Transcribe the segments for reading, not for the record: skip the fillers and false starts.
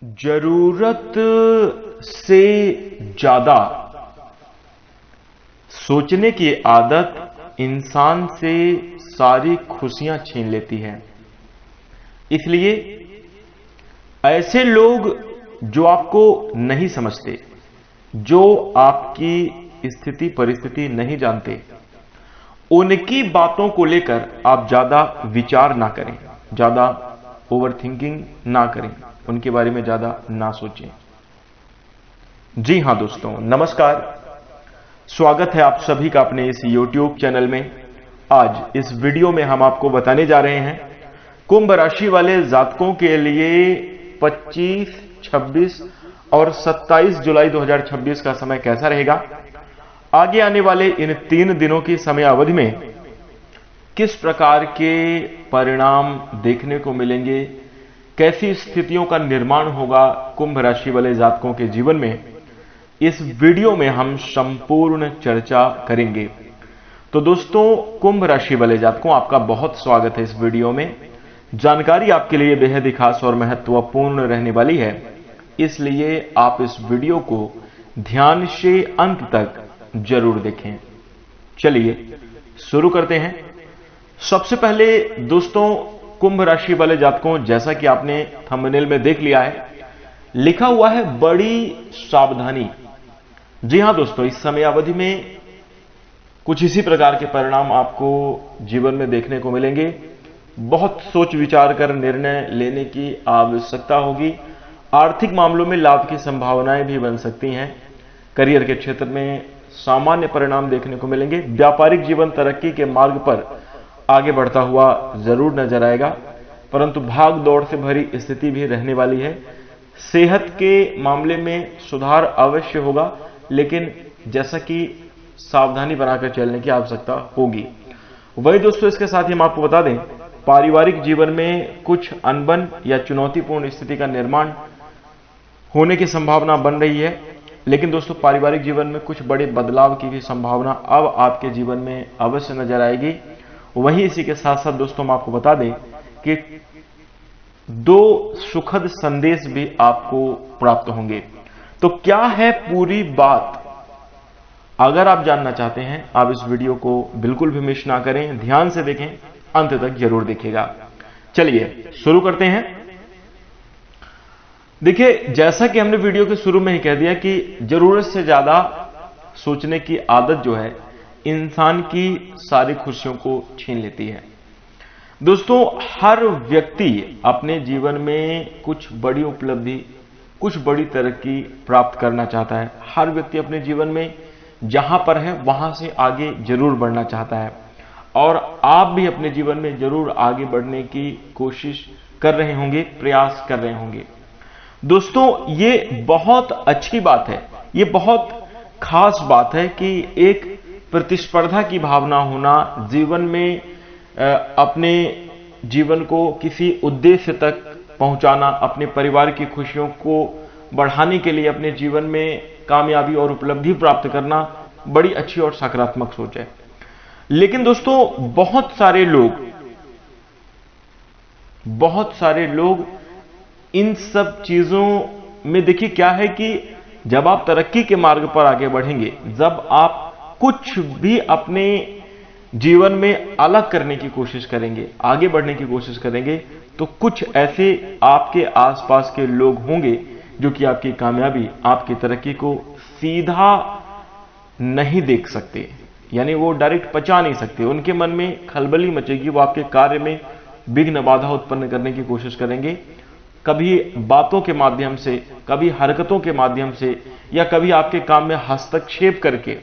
जरूरत से ज्यादा सोचने की आदत इंसान से सारी खुशियां छीन लेती है। इसलिए ऐसे लोग जो आपको नहीं समझते, जो आपकी स्थिति परिस्थिति नहीं जानते, उनकी बातों को लेकर आप ज्यादा विचार ना करें, ज्यादा ओवरथिंकिंग ना करें, उनके बारे में ज्यादा ना सोचें। जी हां दोस्तों, नमस्कार। स्वागत है आप सभी का अपने इस YouTube चैनल में। आज इस वीडियो में हम आपको बताने जा रहे हैं कुंभ राशि वाले जातकों के लिए 25, 26 और 27 जुलाई 2026 का समय कैसा रहेगा। आगे आने वाले इन 3 दिनों की समय अवधि में किस प्रकार के परिणाम देखने को मिलेंगे, कैसी स्थितियों का निर्माण होगा कुंभ राशि वाले जातकों के जीवन में, इस वीडियो में हम संपूर्ण चर्चा करेंगे। तो दोस्तों, कुंभ राशि वाले जातकों, आपका बहुत स्वागत है इस वीडियो में। जानकारी आपके लिए बेहद ही खास और महत्वपूर्ण रहने वाली है, इसलिए आप इस वीडियो को ध्यान से अंत तक जरूर देखें। चलिए शुरू करते हैं। सबसे पहले दोस्तों, कुंभ राशि वाले जातकों, जैसा कि आपने थंबनेल में देख लिया है, लिखा हुआ है बड़ी सावधानी। जी हां दोस्तों, इस समय अवधि में कुछ इसी प्रकार के परिणाम आपको जीवन में देखने को मिलेंगे। बहुत सोच विचार कर निर्णय लेने की आवश्यकता होगी। आर्थिक मामलों में लाभ की संभावनाएं भी बन सकती हैं। करियर के क्षेत्र में सामान्य परिणाम देखने को मिलेंगे। व्यापारिक जीवन तरक्की के मार्ग पर आगे बढ़ता हुआ जरूर नजर आएगा, परंतु भाग दौड़ से भरी स्थिति भी रहने वाली है। सेहत के मामले में सुधार अवश्य होगा, लेकिन जैसा कि सावधानी बनाकर चलने की आवश्यकता होगी। वही दोस्तों, इसके साथ ही हम आपको बता दें, पारिवारिक जीवन में कुछ अनबन या चुनौतीपूर्ण स्थिति का निर्माण होने की संभावना बन रही है। लेकिन दोस्तों, पारिवारिक जीवन में कुछ बड़े बदलाव की भी संभावना अब आपके जीवन में अवश्य नजर आएगी। वहीं इसी के साथ साथ दोस्तों, हम आपको बता दें कि 2 सुखद संदेश भी आपको प्राप्त होंगे। तो क्या है पूरी बात, अगर आप जानना चाहते हैं, आप इस वीडियो को बिल्कुल भी मिस ना करें, ध्यान से देखें, अंत तक जरूर देखिएगा। चलिए शुरू करते हैं। देखिए, जैसा कि हमने वीडियो के शुरू में ही कह दिया कि जरूरत से ज्यादा सोचने की आदत जो है इंसान की सारी खुशियों को छीन लेती है। दोस्तों, हर व्यक्ति अपने जीवन में कुछ बड़ी उपलब्धि, कुछ बड़ी तरक्की प्राप्त करना चाहता है। हर व्यक्ति अपने जीवन में जहां पर है वहां से आगे जरूर बढ़ना चाहता है, और आप भी अपने जीवन में जरूर आगे बढ़ने की कोशिश कर रहे होंगे, प्रयास कर रहे होंगे। दोस्तों, ये बहुत अच्छी बात है, ये बहुत खास बात है कि एक प्रतिस्पर्धा की भावना होना, जीवन में अपने जीवन को किसी उद्देश्य तक पहुंचाना, अपने परिवार की खुशियों को बढ़ाने के लिए अपने जीवन में कामयाबी और उपलब्धि प्राप्त करना बड़ी अच्छी और सकारात्मक सोच है। लेकिन दोस्तों, बहुत सारे लोग इन सब चीजों में, देखिए क्या है कि जब आप तरक्की के मार्ग पर आगे बढ़ेंगे, जब आप कुछ भी अपने जीवन में अलग करने की कोशिश करेंगे, आगे बढ़ने की कोशिश करेंगे, तो कुछ ऐसे आपके आसपास के लोग होंगे जो कि आपकी कामयाबी, आपकी तरक्की को सीधा नहीं देख सकते, यानी वो डायरेक्ट पचा नहीं सकते। उनके मन में खलबली मचेगी, वो आपके कार्य में विघ्न बाधा उत्पन्न करने की कोशिश करेंगे, कभी बातों के माध्यम से, कभी हरकतों के माध्यम से, या कभी आपके काम में हस्तक्षेप करके,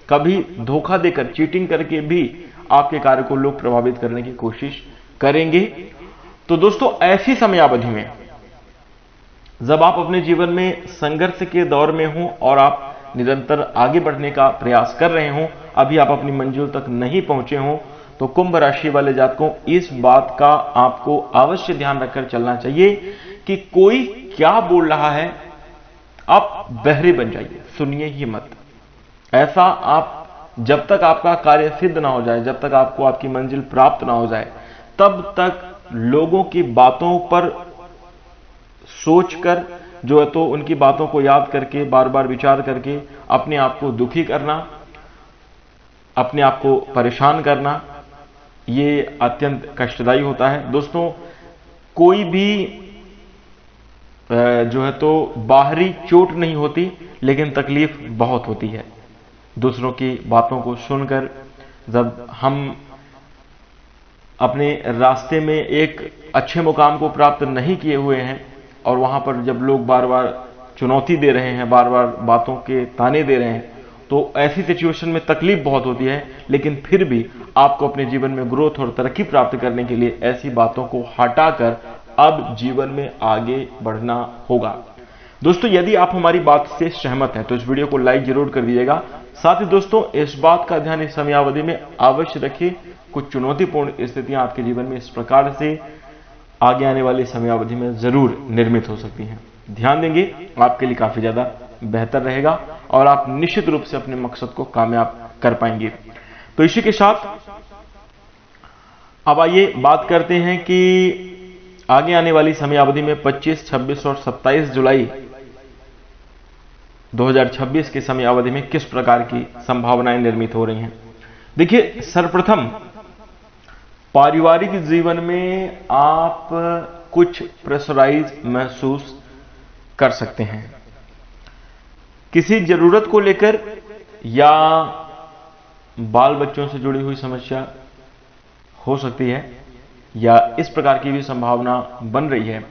कभी धोखा देकर, चीटिंग करके भी आपके कार्य को लोग प्रभावित करने की कोशिश करेंगे। तो दोस्तों, ऐसी समयावधि में जब आप अपने जीवन में संघर्ष के दौर में हो और आप निरंतर आगे बढ़ने का प्रयास कर रहे हो, अभी आप अपनी मंजिल तक नहीं पहुंचे हो, तो कुंभ राशि वाले जातकों, इस बात का आपको अवश्य ध्यान रखकर चलना चाहिए कि कोई क्या बोल रहा है, आप बहरे बन जाइए, सुनिए ही मत। ऐसा आप जब तक आपका कार्य सिद्ध ना हो जाए, जब तक आपको आपकी मंजिल प्राप्त ना हो जाए, तब तक लोगों की बातों पर सोचकर जो है तो उनकी बातों को याद करके बार बार विचार करके अपने आप को दुखी करना, अपने आप को परेशान करना, ये अत्यंत कष्टदायी होता है। दोस्तों, कोई भी जो है तो बाहरी चोट नहीं होती, लेकिन तकलीफ बहुत होती है। दूसरों की बातों को सुनकर जब हम अपने रास्ते में एक अच्छे मुकाम को प्राप्त नहीं किए हुए हैं और वहां पर जब लोग बार बार चुनौती दे रहे हैं, बार बार बातों के ताने दे रहे हैं, तो ऐसी सिचुएशन में तकलीफ बहुत होती है। लेकिन फिर भी आपको अपने जीवन में ग्रोथ और तरक्की प्राप्त करने के लिए ऐसी बातों को हटाकर अब जीवन में आगे बढ़ना होगा। दोस्तों, यदि आप हमारी बात से सहमत हैं तो इस वीडियो को लाइक जरूर कर दीजिएगा। साथ ही दोस्तों, इस बात का ध्यान इस समयावधि में अवश्य रखिए, कुछ चुनौतीपूर्ण स्थितियां आपके जीवन में इस प्रकार से आगे आने वाली समयावधि में जरूर निर्मित हो सकती हैं। ध्यान देंगे, आपके लिए काफी ज्यादा बेहतर रहेगा और आप निश्चित रूप से अपने मकसद को कामयाब कर पाएंगे। तो इसी के साथ अब आइए बात करते हैं कि आगे आने वाली समयावधि में 25, 26 और 27 जुलाई 2026 की समयावधि में किस प्रकार की संभावनाएं निर्मित हो रही हैं। देखिए, सर्वप्रथम पारिवारिक जीवन में आप कुछ प्रेशराइज महसूस कर सकते हैं, किसी जरूरत को लेकर या बाल बच्चों से जुड़ी हुई समस्या हो सकती है, या इस प्रकार की भी संभावना बन रही है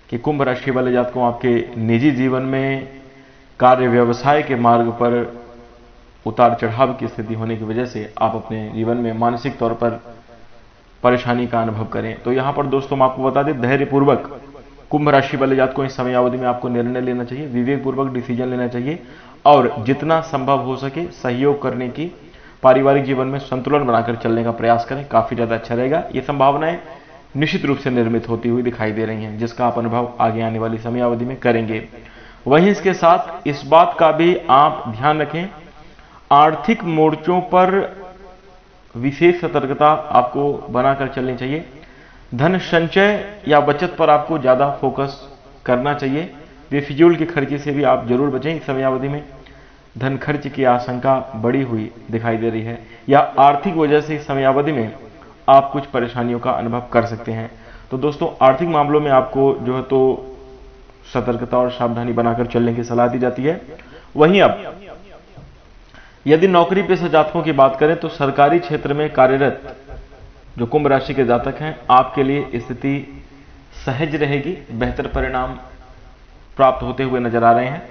कि कुंभ राशि वाले जातकों आपके निजी जीवन में कार्य व्यवसाय के मार्ग पर उतार चढ़ाव की स्थिति होने की वजह से आप अपने जीवन में मानसिक तौर पर परेशानी का अनुभव करें। तो यहां पर दोस्तों, मैं आपको बता दें, धैर्यपूर्वक कुंभ राशि वाले जातकों इस समयावधि में आपको निर्णय लेना चाहिए, विवेकपूर्वक डिसीजन लेना चाहिए और जितना संभव हो सके सहयोग करने की, पारिवारिक जीवन में संतुलन बनाकर चलने का प्रयास करें, काफी ज्यादा अच्छा रहेगा। ये संभावनाएं निश्चित रूप से निर्मित होती हुई दिखाई दे रही हैं, जिसका आप अनुभव आगे आने वाली समयावधि में करेंगे। वहीं इसके साथ इस बात का भी आप ध्यान रखें, आर्थिक मोर्चों पर विशेष सतर्कता आपको बनाकर चलनी चाहिए। धन संचय या बचत पर आपको ज्यादा फोकस करना चाहिए। बेफिजूल के खर्चे से भी आप जरूर बचें। इस समयावधि में धन खर्च की आशंका बढ़ी हुई दिखाई दे रही है, या आर्थिक वजह से इस समयावधि में आप कुछ परेशानियों का अनुभव कर सकते हैं। तो दोस्तों, आर्थिक मामलों में आपको जो है तो सतर्कता और सावधानी बनाकर चलने की सलाह दी जाती है। वहीं अब यदि नौकरी पेशा जातकों की बात करें तो सरकारी क्षेत्र में कार्यरत जो कुंभ राशि के जातक हैं, आपके लिए स्थिति सहज रहेगी, बेहतर परिणाम प्राप्त होते हुए नजर आ रहे हैं।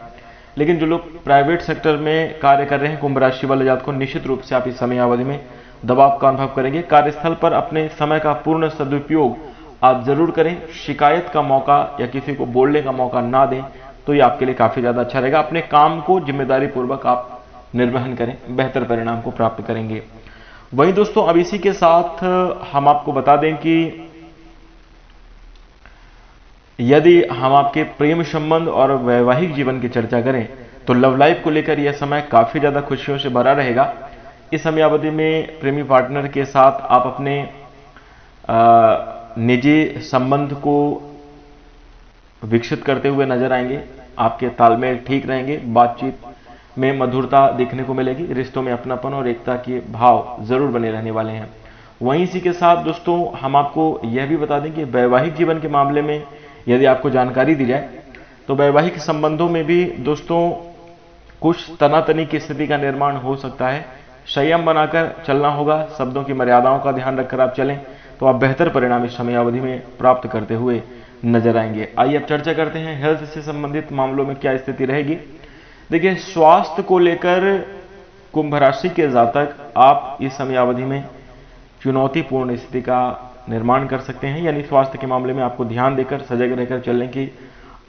लेकिन जो लोग प्राइवेट सेक्टर में कार्य कर रहे हैं, कुंभ राशि वाले जातकों, निश्चित रूप से आप इस समयावधि में दबाव का अनुभव करेंगे। कार्यस्थल पर अपने समय का पूर्ण सदुपयोग आप जरूर करें। शिकायत का मौका या किसी को बोलने का मौका ना दें, तो ये आपके लिए काफी ज्यादा अच्छा रहेगा। अपने काम को जिम्मेदारी पूर्वक आप निर्वहन करें, बेहतर परिणाम को प्राप्त करेंगे। वहीं दोस्तों, अब इसी के साथ हम आपको बता दें कि यदि हम आपके प्रेम संबंध और वैवाहिक जीवन की चर्चा करें तो लव लाइफ को लेकर यह समय काफी ज्यादा खुशियों से भरा रहेगा। इस समयावधि में प्रेमी पार्टनर के साथ आप अपने निजी संबंध को विकसित करते हुए नजर आएंगे। आपके तालमेल ठीक रहेंगे, बातचीत में मधुरता देखने को मिलेगी, रिश्तों में अपनापन और एकता के भाव जरूर बने रहने वाले हैं। वहीं इसी के साथ दोस्तों, हम आपको यह भी बता दें कि वैवाहिक जीवन के मामले में यदि आपको जानकारी दी जाए तो वैवाहिक संबंधों में भी दोस्तों कुछ तनातनी की स्थिति का निर्माण हो सकता है। संयम बनाकर चलना होगा, शब्दों की मर्यादाओं का ध्यान रखकर आप चलें तो आप बेहतर परिणाम इस समयावधि में प्राप्त करते हुए नजर आएंगे। आइए अब चर्चा करते हैं हेल्थ से संबंधित मामलों में क्या स्थिति रहेगी। देखिए, स्वास्थ्य को लेकर कुंभ राशि के जातक आप इस समयावधि में चुनौतीपूर्ण स्थिति का निर्माण कर सकते हैं, यानी स्वास्थ्य के मामले में आपको ध्यान देकर सजग रहकर चलने की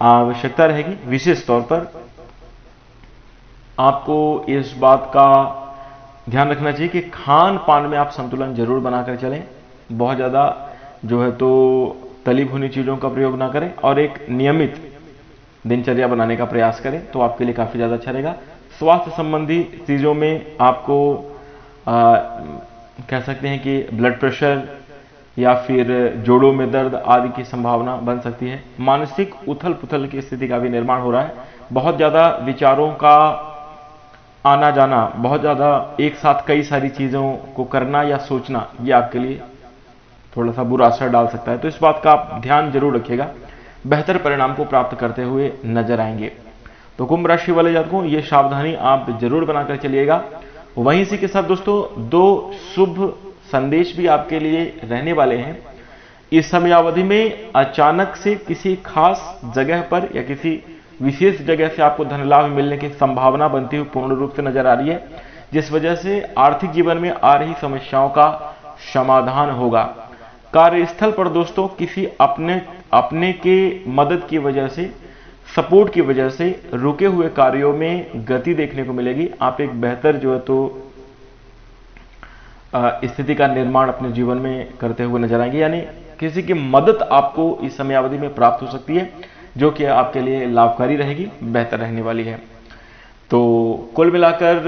आवश्यकता रहेगी। विशेष तौर पर आपको इस बात का ध्यान रखना चाहिए कि खान पान में आप संतुलन जरूर बनाकर चलें, बहुत ज्यादा जो है तो तली भुनी चीजों का प्रयोग ना करें और एक नियमित दिनचर्या बनाने का प्रयास करें, तो आपके लिए काफी ज्यादा अच्छा रहेगा। स्वास्थ्य संबंधी चीजों में आपको कह सकते हैं कि ब्लड प्रेशर या फिर जोड़ों में दर्द आदि की संभावना बन सकती है। मानसिक उथल पुथल की स्थिति का भी निर्माण हो रहा है। बहुत ज्यादा विचारों का आना जाना, बहुत ज्यादा एक साथ कई सारी चीजों को करना या सोचना, ये आपके लिए थोड़ा सा बुरा असर डाल सकता है। तो इस बात का आप ध्यान जरूर रखिएगा, बेहतर परिणाम को प्राप्त करते हुए नजर आएंगे। तो कुंभ राशि वाले जातकों, ये सावधानी आप जरूर बनाकर चलिएगा। वहीं इसी के साथ दोस्तों, दो शुभ संदेश भी आपके लिए रहने वाले हैं। इस समयावधि में अचानक से किसी खास जगह पर या किसी विशेष जगह से आपको धन लाभ मिलने की संभावना बनती हुई पूर्ण रूप से नजर आ रही है, जिस वजह से आर्थिक जीवन में आ रही समस्याओं का समाधान होगा। कार्यस्थल पर दोस्तों किसी अपने के मदद की वजह से, सपोर्ट की वजह से रुके हुए कार्यों में गति देखने को मिलेगी। आप एक बेहतर जो है तो स्थिति का निर्माण अपने जीवन में करते हुए नजर आएंगे, यानी किसी की मदद आपको इस समयावधि में प्राप्त हो सकती है, जो कि आपके लिए लाभकारी रहेगी, बेहतर रहने वाली है। तो कुल मिलाकर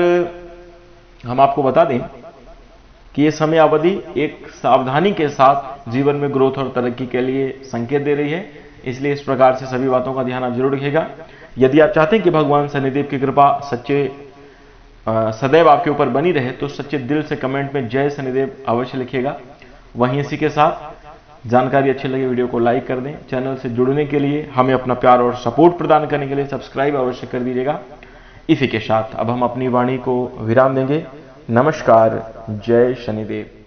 हम आपको बता दें कि यह समयावधि एक सावधानी के साथ जीवन में ग्रोथ और तरक्की के लिए संकेत दे रही है। इसलिए इस प्रकार से सभी बातों का ध्यान आप जरूर रखिएगा। यदि आप चाहते हैं कि भगवान शनिदेव की कृपा सदैव आपके ऊपर बनी रहे, तो सच्चे दिल से कमेंट में जय शनिदेव अवश्य लिखिएगा। वहीं इसी के साथ जानकारी अच्छी लगे वीडियो को लाइक कर दें। चैनल से जुड़ने के लिए, हमें अपना प्यार और सपोर्ट प्रदान करने के लिए सब्सक्राइब अवश्य कर दीजिएगा। इसी के साथ अब हम अपनी वाणी को विराम देंगे। नमस्कार, जय शनिदेव।